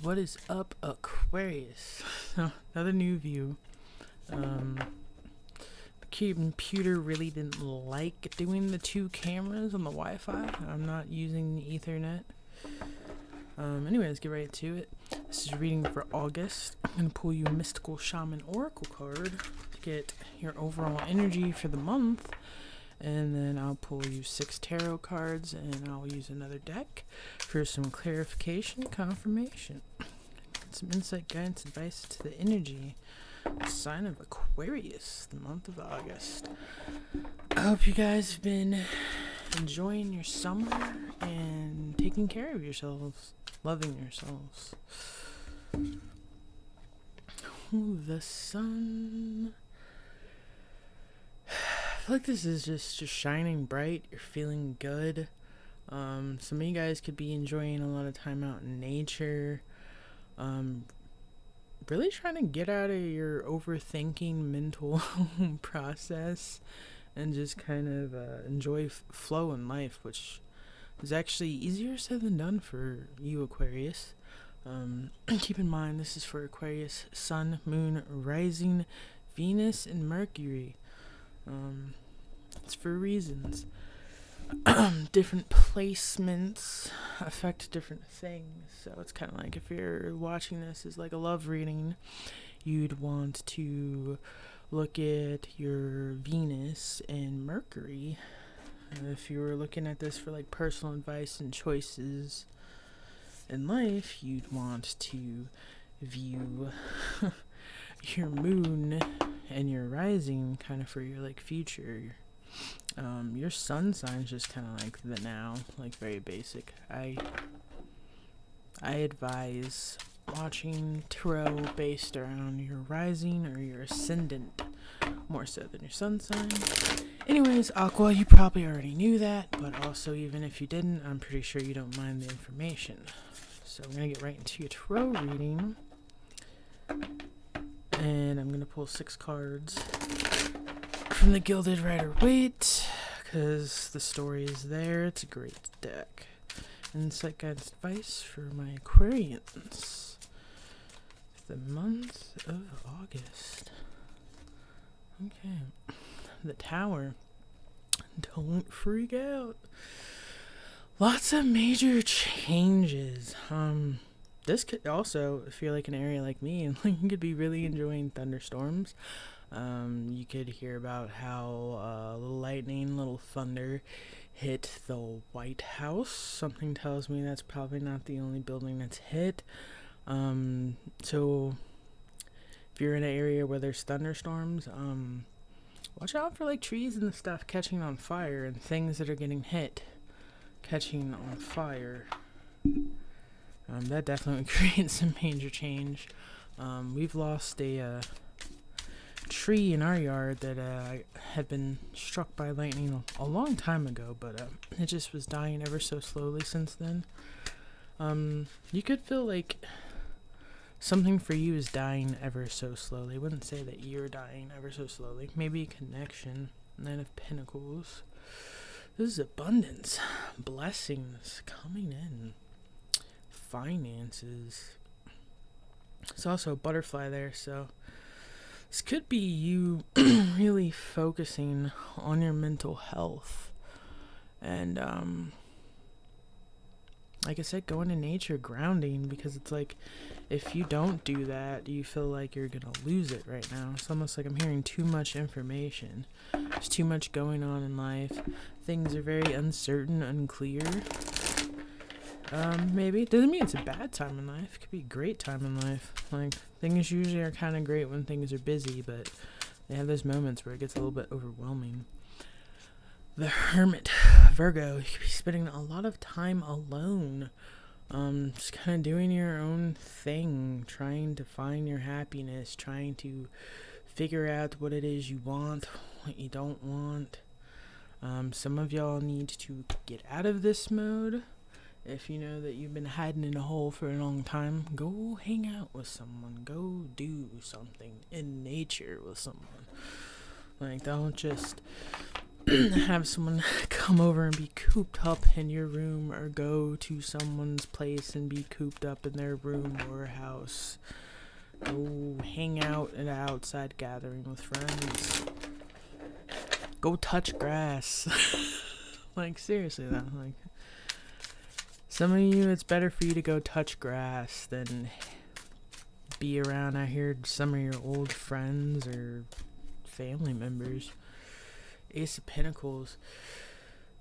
What is up, Aquarius? Another new view. The computer really didn't like doing the two cameras on the Wi-Fi. I'm not using the Ethernet. Anyway, let's get right to it. This is reading for August. I'm going to pull you Mystical Shaman Oracle card to get your overall energy for the month. And then I'll pull you 6 tarot cards, and I'll use another deck for some clarification, confirmation, some insight, guidance, advice to the energy sign of Aquarius, the month of August. I hope you guys have been enjoying your summer and taking care of yourselves, loving yourselves. Ooh, the sun. I feel like this is just shining bright. You're feeling good. Some of you guys could be enjoying a lot of time out in nature. Really trying to get out of your overthinking mental process and just kind of enjoy flow in life, which is actually easier said than done for you, Aquarius. Keep in mind, this is for Aquarius, Sun, Moon, Rising, Venus, and Mercury. It's for reasons. Different placements affect different things. So it's kind of like if you're watching this as like a love reading, you'd want to look at your Venus and Mercury. If you were looking at this for like personal advice and choices in life, you'd want to view your moon and your rising kind of for your like future. Your sun sign's just kind of like the now, like very basic. I advise watching tarot based around your rising or your ascendant more so than your sun sign. Anyways, Aqua, you probably already knew that, but also even if you didn't, I'm pretty sure you don't mind the information. So I'm gonna get right into your tarot reading. And I'm going to pull 6 cards from the Gilded Rider-Waite, because the story is there. It's a great deck. Insight, guidance, advice for my Aquarians. The month of August. Okay. The Tower. Don't freak out. Lots of major changes. This could also, if you're like an area like me, you could be really enjoying thunderstorms. You could hear about how little lightning, little thunder hit the White House. Something tells me that's probably not the only building that's hit. So if you're in an area where there's thunderstorms, watch out for like trees and stuff catching on fire and things that are getting hit catching on fire. That definitely creates some major change. We've lost a tree in our yard that had been struck by lightning a long time ago, but it just was dying ever so slowly since then. You could feel like something for you is dying ever so slowly. I wouldn't say that you're dying ever so slowly. Maybe a connection. Knight of Pentacles. This is abundance. Blessings coming in. Finances. There's also a butterfly there, so this could be you really focusing on your mental health and like I said, going to nature, grounding, because it's like if you don't do that, you feel like you're gonna lose it right now. It's almost like I'm hearing too much information. There's too much going on in life. Things are very uncertain, unclear. Maybe. Doesn't mean it's a bad time in life. It could be a great time in life. Like, things usually are kind of great when things are busy, but they have those moments where it gets a little bit overwhelming. The Hermit, Virgo. You could be spending a lot of time alone. Just kind of doing your own thing, trying to find your happiness, trying to figure out what it is you want, what you don't want. Some of y'all need to get out of this mode. If you know that you've been hiding in a hole for a long time, go hang out with someone. Go do something in nature with someone. Like, don't just have someone come over and be cooped up in your room, or go to someone's place and be cooped up in their room or house. Go hang out at an outside gathering with friends. Go touch grass. Like, seriously though, like, some of you, it's better for you to go touch grass than be around, I heard, some of your old friends or family members. Ace of Pentacles.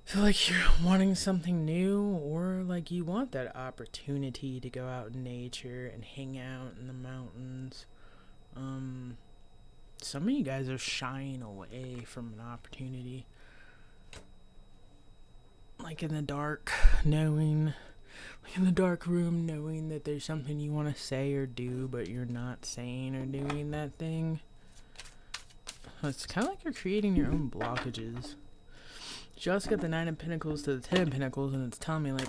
I feel like you're wanting something new, or like you want that opportunity to go out in nature and hang out in the mountains. Some of you guys are shying away from an opportunity. Like in the dark, knowing, like in the dark room, knowing that there's something you want to say or do, but you're not saying or doing that thing. It's kind of like you're creating your own blockages. You also got the 9 of Pentacles to the 10 of Pentacles, and it's telling me, like,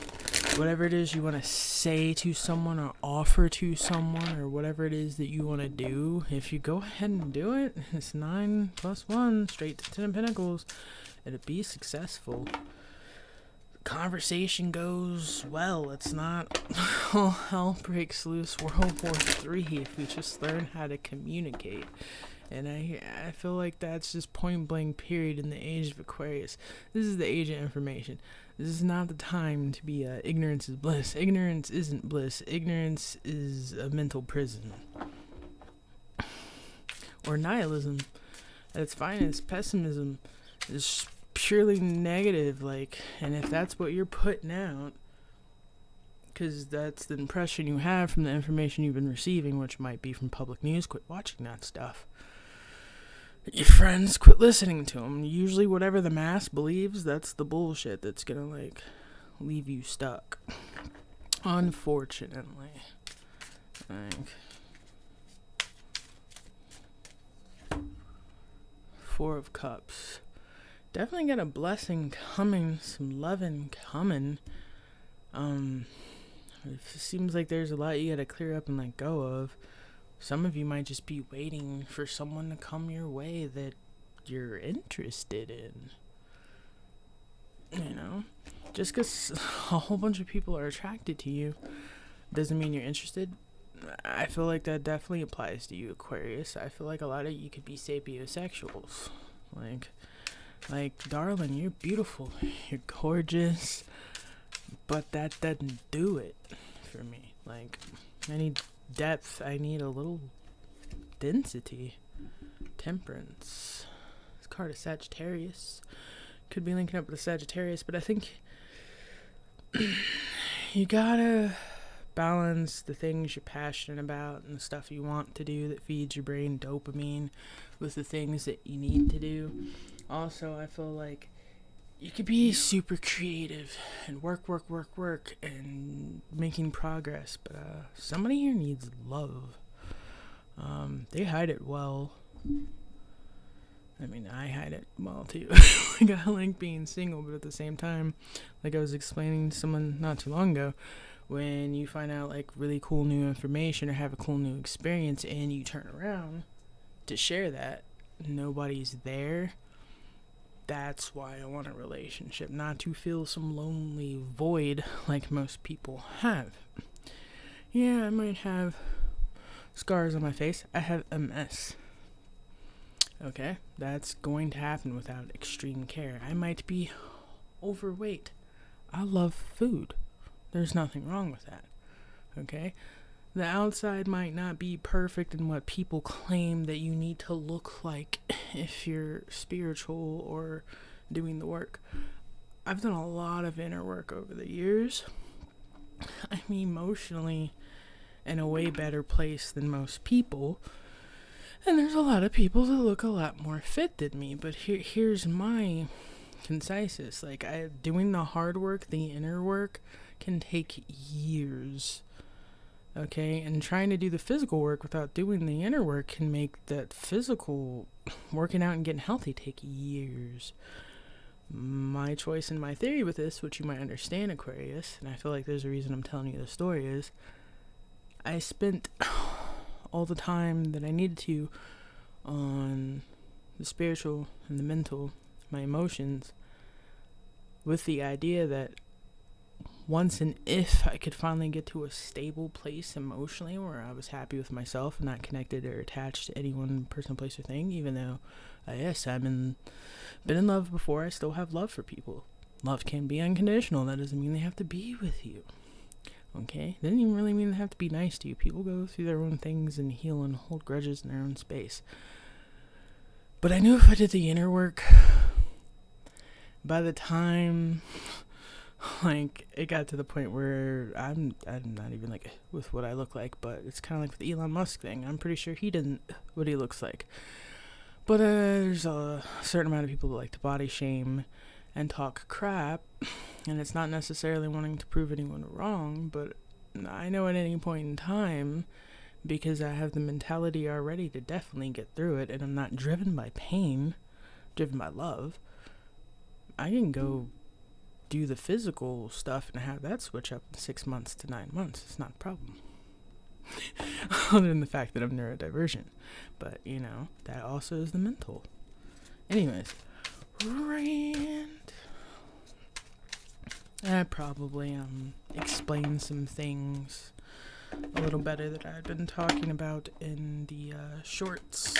whatever it is you want to say to someone or offer to someone, or whatever it is that you want to do, if you go ahead and do it, it's 9 plus 1, straight to 10 of Pentacles. It'll be successful. Conversation goes well. It's not all hell breaks loose World War III if we just learn how to communicate. And I feel like that's just point blank period in the age of Aquarius. This is the age of information. This is not the time to be ignorance is bliss. Ignorance isn't bliss. Ignorance is a mental prison. Or nihilism at its finest. Pessimism is purely negative, like, and if that's what you're putting out, because that's the impression you have from the information you've been receiving, which might be from public news, quit watching that stuff. Your friends, quit listening to them. Usually whatever the mass believes, that's the bullshit that's gonna, like, leave you stuck. Unfortunately. Like, 4 of Cups. Definitely got a blessing coming, some loving coming. It seems like there's a lot you gotta clear up and let go of. Some of you might just be waiting for someone to come your way that you're interested in. You know? Just because a whole bunch of people are attracted to you doesn't mean you're interested. I feel like that definitely applies to you, Aquarius. I feel like a lot of you could be sapiosexuals. Like, darling, you're beautiful. You're gorgeous. But that doesn't do it for me. Like, I need depth. I need a little density. Temperance. This card is Sagittarius. Could be linking up with a Sagittarius, but I think you gotta balance the things you're passionate about and the stuff you want to do that feeds your brain dopamine with the things that you need to do. Also, I feel like you could be super creative and work and making progress, but somebody here needs love. They hide it well. I mean, I hide it well too. Like, I like being single, but at the same time, like I was explaining to someone not too long ago, when you find out like really cool new information or have a cool new experience and you turn around to share that, nobody's there. That's why I want a relationship, not to fill some lonely void like most people have. Yeah, I might have scars on my face. I have MS. Okay, that's going to happen without extreme care. I might be overweight. I love food. There's nothing wrong with that. Okay? The outside might not be perfect in what people claim that you need to look like if you're spiritual or doing the work. I've done a lot of inner work over the years. I'm emotionally in a way better place than most people. And there's a lot of people that look a lot more fit than me. But here's my conciseness. Like, doing the hard work, the inner work, can take years. Okay, and trying to do the physical work without doing the inner work can make that physical working out and getting healthy take years. My choice and my theory with this, which you might understand, Aquarius, and I feel like there's a reason I'm telling you the story, is I spent all the time that I needed to on the spiritual and the mental my emotions with the idea that once and if I could finally get to a stable place emotionally where I was happy with myself and not connected or attached to any one person, place, or thing, even though, yes, been in love before, I still have love for people. Love can be unconditional. That doesn't mean they have to be with you. Okay? Doesn't even really mean they have to be nice to you. People go through their own things and heal and hold grudges in their own space. But I knew if I did the inner work, by the time like it got to the point where I'm not even like with what I look like, but it's kind of like with the Elon Musk thing. I'm pretty sure he didn't what he looks like. But there's a certain amount of people that like to body shame and talk crap, and it's not necessarily wanting to prove anyone wrong, but I know at any point in time, because I have the mentality already to definitely get through it, and I'm not driven by pain, driven by love, I can go do the physical stuff and have that switch up in 6 months to 9 months. It's not a problem. Other than the fact that I'm neurodivergent. But, that also is the mental. Anyways, rant. I probably explain some things a little better that I've been talking about in the shorts.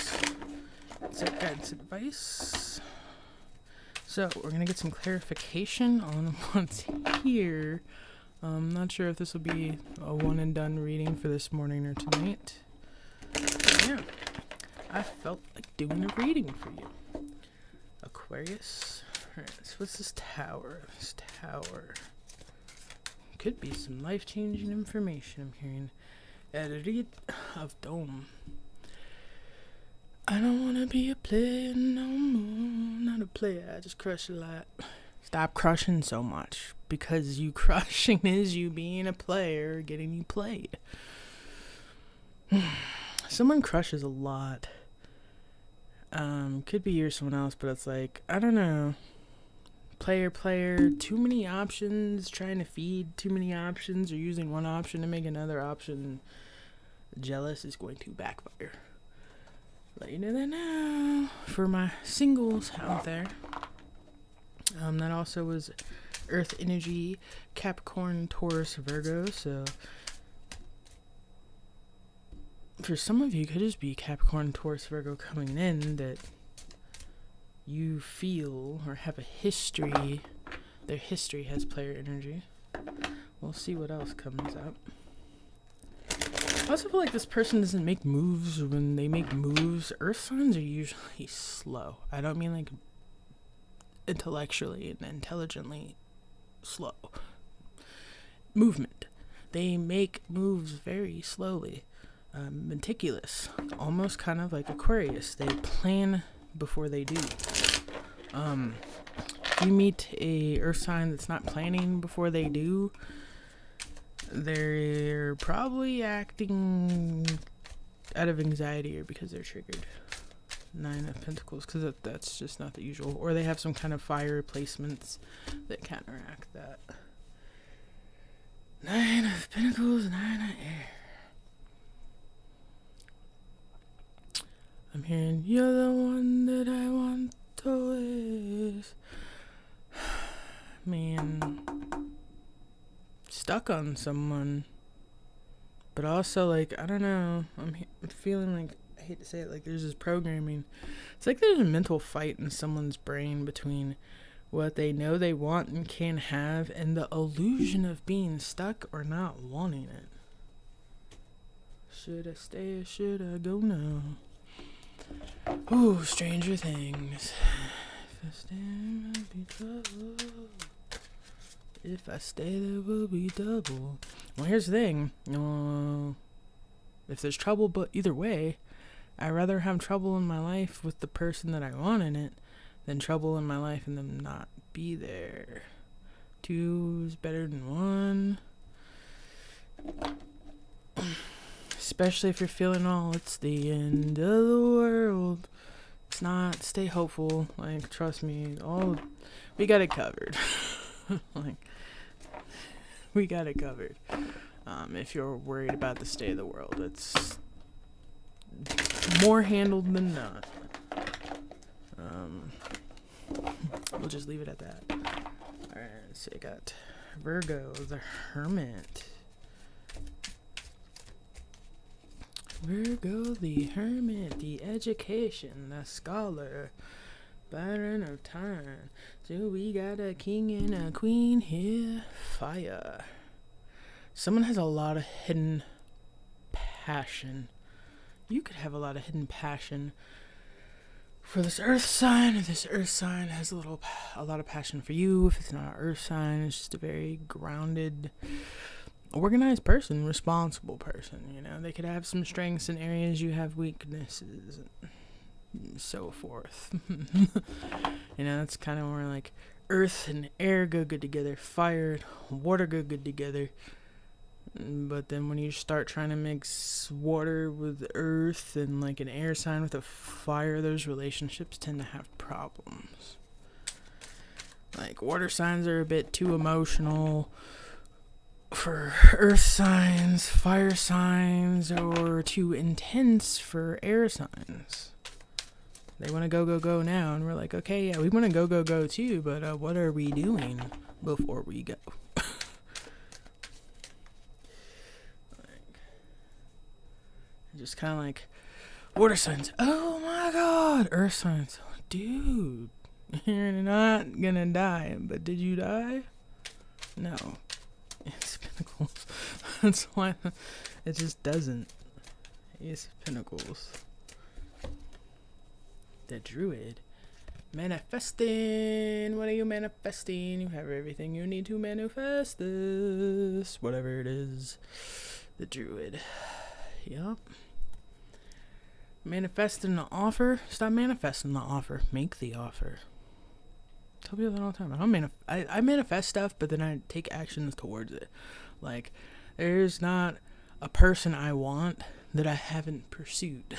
So guidance advice. So we're gonna get some clarification on what's here. I'm not sure if this will be a one and done reading for this morning or tonight. Yeah, I felt like doing a reading for you. Aquarius. Alright, so what's this tower? This tower. Could be some life-changing information I'm hearing. Edited of Dome. I don't wanna be a player no more. Not a player, I just crush a lot. Stop crushing so much. Because you crushing is you being a player, getting you played. Someone crushes a lot. Could be you or someone else, but it's like, I don't know. Player, too many options, trying to feed too many options, or using one option to make another option jealous is going to backfire. Let you know that now. For my singles out there. That also was Earth energy, Capricorn, Taurus, Virgo. So for some of you, it could just be Capricorn, Taurus, Virgo coming in that you feel or have a history. Their history has player energy. We'll see what else comes up. I also feel like this person doesn't make moves. When they make moves, earth signs are usually slow. I don't mean like intellectually and intelligently slow. Movement. They make moves very slowly. Meticulous. Almost kind of like Aquarius. They plan before they do. If you meet a earth sign that's not planning before they do, they're probably acting out of anxiety or because they're triggered. 9 of Pentacles, because that's just not the usual. Or they have some kind of fire replacements that counteract that. 9 of Pentacles, 9 of Air. I'm hearing, you're the one that I want always. Man, stuck on someone, but also like, I don't know, I'm feeling like, I hate to say it, like there's this programming. It's like there's a mental fight in someone's brain between what they know they want and can have and the illusion of being stuck or not wanting it. Should I stay or should I go now? Ooh, Stranger Things. If I stay, there'll be trouble. If I stay, there will be double. Well, here's the thing. If there's trouble, but either way, I'd rather have trouble in my life with the person that I want in it than trouble in my life and them not be there. 2 is better than 1. Especially if you're feeling it's the end of the world. It's not. Stay hopeful. Like, trust me, we got it covered. Like, we got it covered. If you're worried about the state of the world, it's more handled than not. We'll just leave it at that. Alright, so I got Virgo, the Hermit. Virgo, the Hermit, the education, the scholar, Byron of time. So we got a king and a queen here. Fire. Someone has a lot of hidden passion. You could have a lot of hidden passion for this earth sign. If this earth sign has a lot of passion for you. If it's not an earth sign, it's just a very grounded, organized person, responsible person. You know, they could have some strengths in areas, you have weaknesses, and so forth. You know, that's kind of where like earth and air go good together, fire and water go good together. But then when you start trying to mix water with earth and like an air sign with a fire, those relationships tend to have problems. Like water signs are a bit too emotional for earth signs, fire signs, or too intense for air signs. They want to go now, and we're like, okay, yeah, we want to go too, but what are we doing before we go? Just kind of like water signs. Oh my God, earth signs. Dude, you're not gonna die, but did you die? No. It's Pentacles. That's why it just doesn't. Ace of Pentacles. The Druid. Manifesting. What are you manifesting? You have everything you need to manifest this. Whatever it is. The Druid. Yup. Manifesting the offer. Stop manifesting the offer. Make the offer. Tell people that all the time. I manifest stuff, but then I take actions towards it. Like, there's not a person I want that I haven't pursued.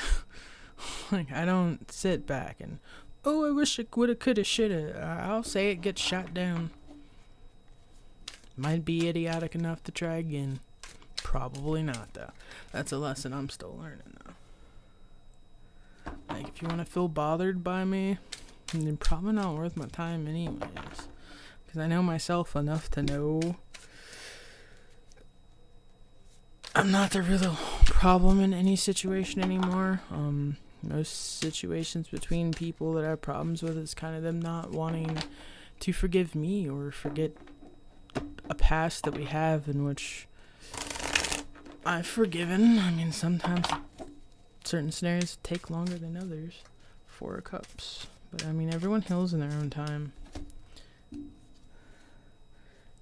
Like, I don't sit back and, oh, I wish I woulda, coulda, shoulda. I'll say it gets shot down. Might be idiotic enough to try again. Probably not, though. That's a lesson I'm still learning, though. Like, if you want to feel bothered by me, then probably not worth my time anyways. Because I know myself enough to know I'm not the real problem in any situation anymore. Most situations between people that I have problems with is kind of them not wanting to forgive me or forget a past that we have in which I've forgiven. I mean, sometimes certain scenarios take longer than others. Four of Cups. But, I mean, everyone heals in their own time.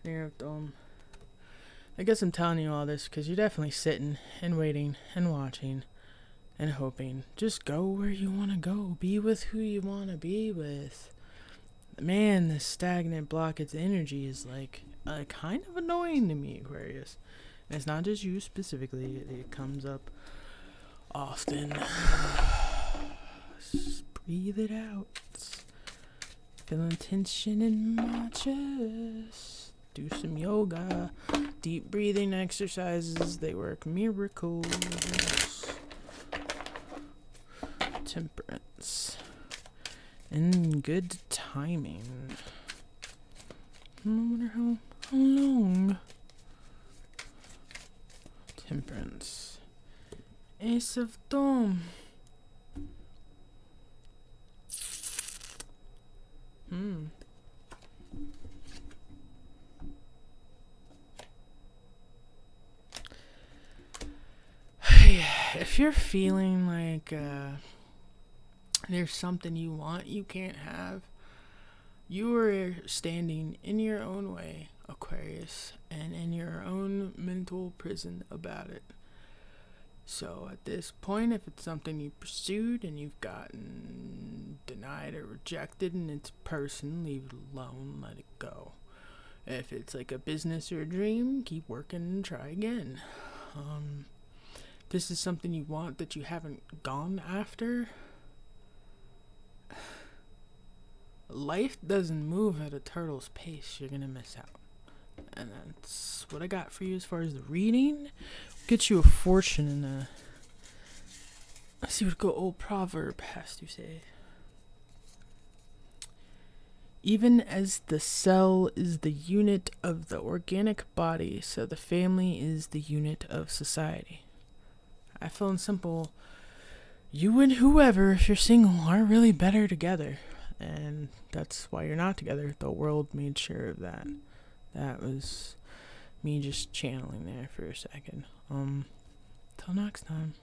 I guess I'm telling you all this because you're definitely sitting and waiting and watching and hoping. Just go where you want to go. Be with who you want to be with. Man, this stagnant blockage energy is like kind of annoying to me, Aquarius. And it's not just you specifically. It comes up often. Just breathe it out. Feeling tension in my chest. Do some yoga. Deep breathing exercises. They work miracles. Temperance. And good timing. I wonder how long. Temperance. Ace of Dome. If you're feeling like there's something you want you can't have, you are standing in your own way, Aquarius, and in your own mental prison about it. So at this point, if it's something you pursued and you've gotten denied or rejected and it's a person, leave it alone, let it go. If it's like a business or a dream, keep working and try again. This is something you want that you haven't gone after. Life doesn't move at a turtle's pace. You're gonna miss out. And that's what I got for you as far as the reading. Get you a fortune and a... Let's see what good old proverb has to say. Even as the cell is the unit of the organic body, so the family is the unit of society. I feel in simple, you and whoever, if you're single, are really better together. And that's why you're not together. The world made sure of that. That was me just channeling there for a second. Till next time.